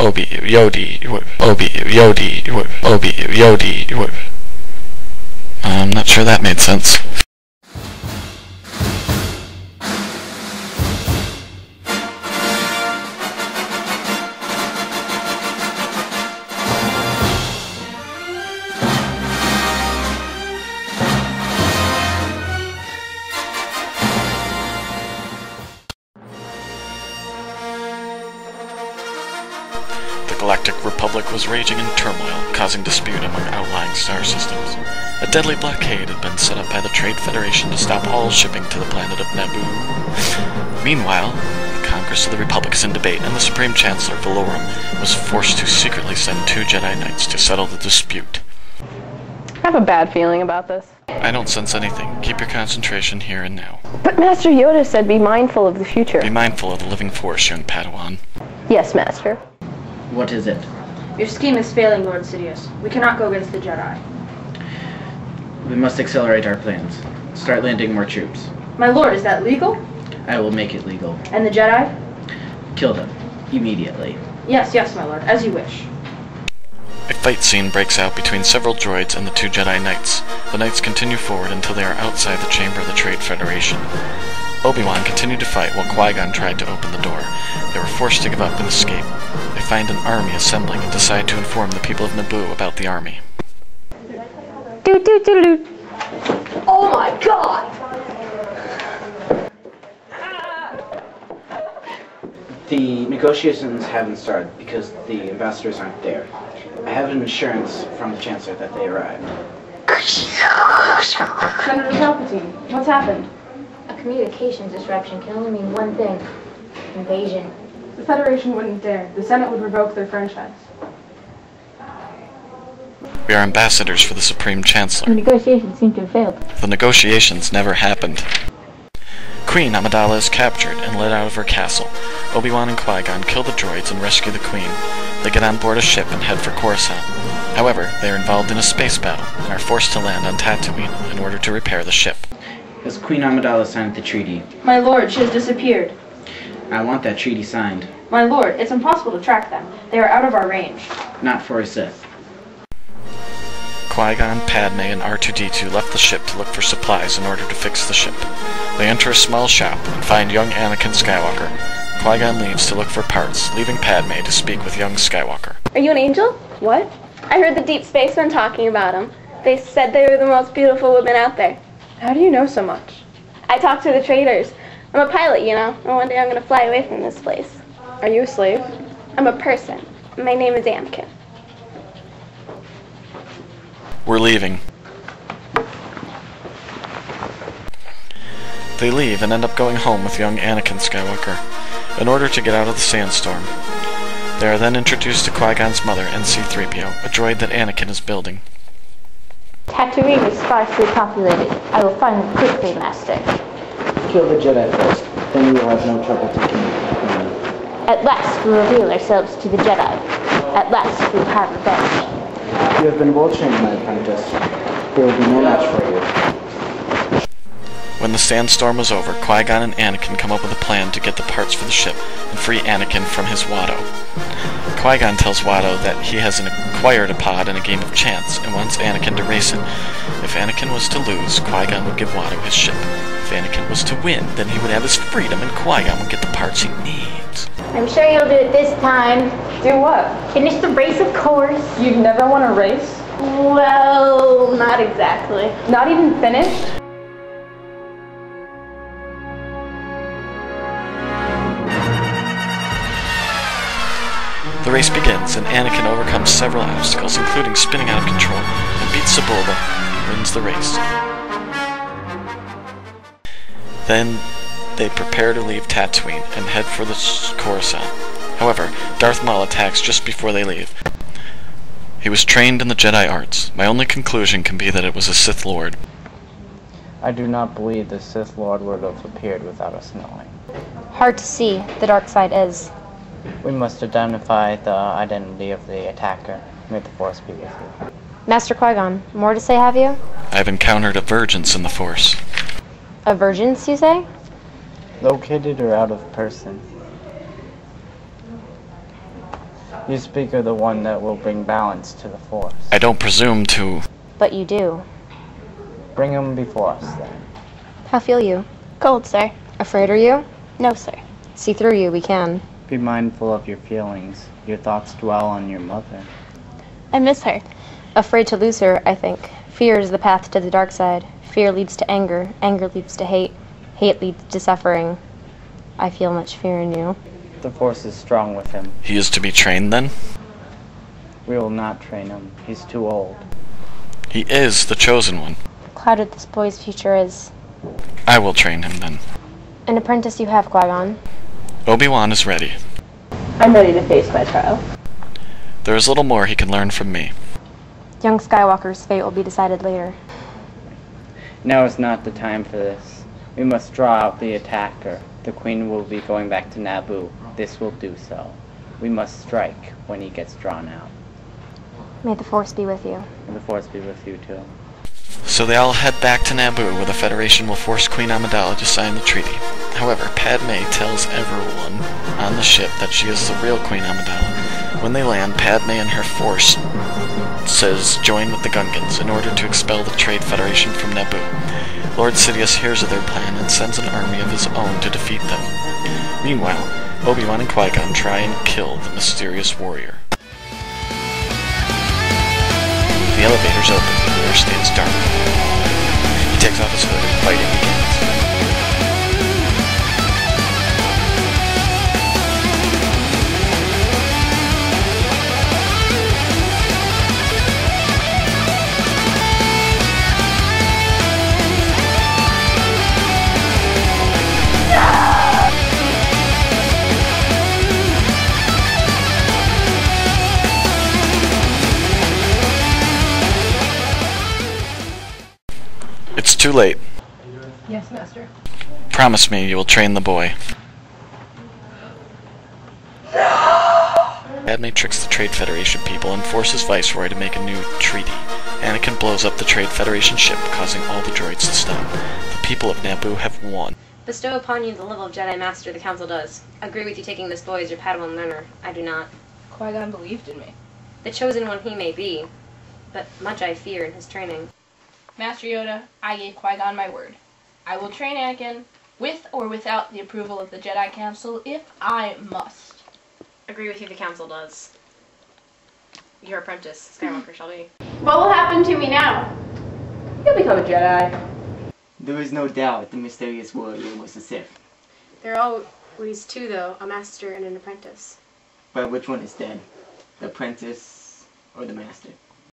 Obi Yodi Obi Yodi Obi Yodi. I'm not sure that made sense. The Galactic Republic was raging in turmoil, causing dispute among outlying star systems. A deadly blockade had been set up by the Trade Federation to stop all shipping to the planet of Naboo. Meanwhile, the Congress of the Republic is in debate, and the Supreme Chancellor, Valorum, was forced to secretly send 2 Jedi Knights to settle the dispute. I have a bad feeling about this. I don't sense anything. Keep your concentration here and now. But Master Yoda said be mindful of the future. Be mindful of the living force, young Padawan. Yes, Master. What is it? Your scheme is failing, Lord Sidious. We cannot go against the Jedi. We must accelerate our plans. Start landing more troops. My lord, is that legal? I will make it legal. And the Jedi? Kill them. Immediately. Yes, yes, my lord. As you wish. A fight scene breaks out between several droids and the 2 Jedi Knights. The Knights continue forward until they are outside the chamber of the Trade Federation. Obi-Wan continued to fight while Qui-Gon tried to open the door. They were forced to give up and escape. They find an army assembling and decide to inform the people of Naboo about the army. Oh my god! The negotiations haven't started because the ambassadors aren't there. I have an assurance from the Chancellor that they arrived. Senator Palpatine, what's happened? A communications disruption can only mean one thing. Invasion. The Federation wouldn't dare. The Senate would revoke their franchise. We are ambassadors for the Supreme Chancellor. The negotiations seem to have failed. The negotiations never happened. Queen Amidala is captured and led out of her castle. Obi-Wan and Qui-Gon kill the droids and rescue the Queen. They get on board a ship and head for Coruscant. However, they are involved in a space battle and are forced to land on Tatooine in order to repair the ship. Has Queen Amidala signed the treaty? My lord, she has disappeared. I want that treaty signed. My lord, it's impossible to track them. They are out of our range. Not for a Sith. Qui-Gon, Padme, and R2-D2 left the ship to look for supplies in order to fix the ship. They enter a small shop and find young Anakin Skywalker. Qui-Gon leaves to look for parts, leaving Padme to speak with young Skywalker. Are you an angel? What? I heard the Deep Spacemen talking about them. They said they were the most beautiful women out there. How do you know so much? I talked to the traders. I'm a pilot, you know, and one day I'm going to fly away from this place. Are you a slave? I'm a person. My name is Anakin. We're leaving. They leave and end up going home with young Anakin Skywalker in order to get out of the sandstorm. They are then introduced to Qui-Gon's mother, NC-3PO, a droid that Anakin is building. Tatooine is sparsely populated. I will find them quickly, Master. Kill the Jedi first, then we will have no trouble taking the At last we reveal ourselves to the Jedi. At last we will have revenge. You have been well trained, my apprentice. There will be no match for you. When the sandstorm was over, Qui-Gon and Anakin come up with a plan to get the parts for the ship and free Anakin from his Watto. Qui-Gon tells Watto that he has acquired a pod in a game of chance and wants Anakin to race it. If Anakin was to lose, Qui-Gon would give Watto his ship. If Anakin was to win, then he would have his freedom and Qui-Gon would get the parts he needs. I'm sure you'll do it this time. Do what? Finish the race, of course. You'd never want to race? Well, not exactly. Not even finished? The race begins, and Anakin overcomes several obstacles, including spinning out of control, and beats Sebulba and wins the race. Then they prepare to leave Tatooine and head for the Coruscant. However, Darth Maul attacks just before they leave. He was trained in the Jedi arts. My only conclusion can be that it was a Sith Lord. I do not believe the Sith Lord would have appeared without us knowing. Hard to see. The dark side is. We must identify the identity of the attacker. May the Force be with you. Master Qui-Gon, more to say, have you? I've encountered a vergence in the Force. A virgins, you say? Located or out of person? You speak of the one that will bring balance to the Force. I don't presume to. But you do. Bring him before us, then. How feel you? Cold, sir. Afraid are you? No, sir. See through you, we can. Be mindful of your feelings. Your thoughts dwell on your mother. I miss her. Afraid to lose her, I think. Fear is the path to the dark side. Fear leads to anger. Anger leads to hate. Hate leads to suffering. I feel much fear in you. The Force is strong with him. He is to be trained then? We will not train him. He's too old. He is the chosen one. Clouded this boy's future is. I will train him then. An apprentice you have, Qui-Gon. Obi-Wan is ready. I'm ready to face my trial. There is little more he can learn from me. Young Skywalker's fate will be decided later. Now is not the time for this. We must draw out the attacker. The Queen will be going back to Naboo. This will do so. We must strike when he gets drawn out. May the Force be with you. And the Force be with you, too. So they all head back to Naboo, where the Federation will force Queen Amidala to sign the treaty. However, Padme tells everyone on the ship that she is the real Queen Amidala. When they land, Padme and her force says join with the Gungans in order to expel the Trade Federation from Naboo. Lord Sidious hears of their plan and sends an army of his own to defeat them. Meanwhile, Obi-Wan and Qui-Gon try and kill the mysterious warrior. The elevator's open, the door stands dark. He takes off his hood and fighting begins. It's too late. Yes, Master. Promise me you will train the boy. Padme tricks the Trade Federation people and forces Viceroy to make a new treaty. Anakin blows up the Trade Federation ship, causing all the droids to stop. The people of Naboo have won. Bestow upon you the level of Jedi Master the Council does. Agree with you taking this boy as your Padawan learner. I do not. Qui-Gon believed in me. The chosen one he may be, but much I fear in his training. Master Yoda, I gave Qui-Gon my word. I will train Anakin, with or without the approval of the Jedi Council, if I must. Agree with you the Council does. Your apprentice, Skywalker, shall be. What will happen to me now? You'll become a Jedi. There is no doubt the mysterious warrior was a Sith. There are always two, though, a master and an apprentice. But which one is dead? The apprentice or the master?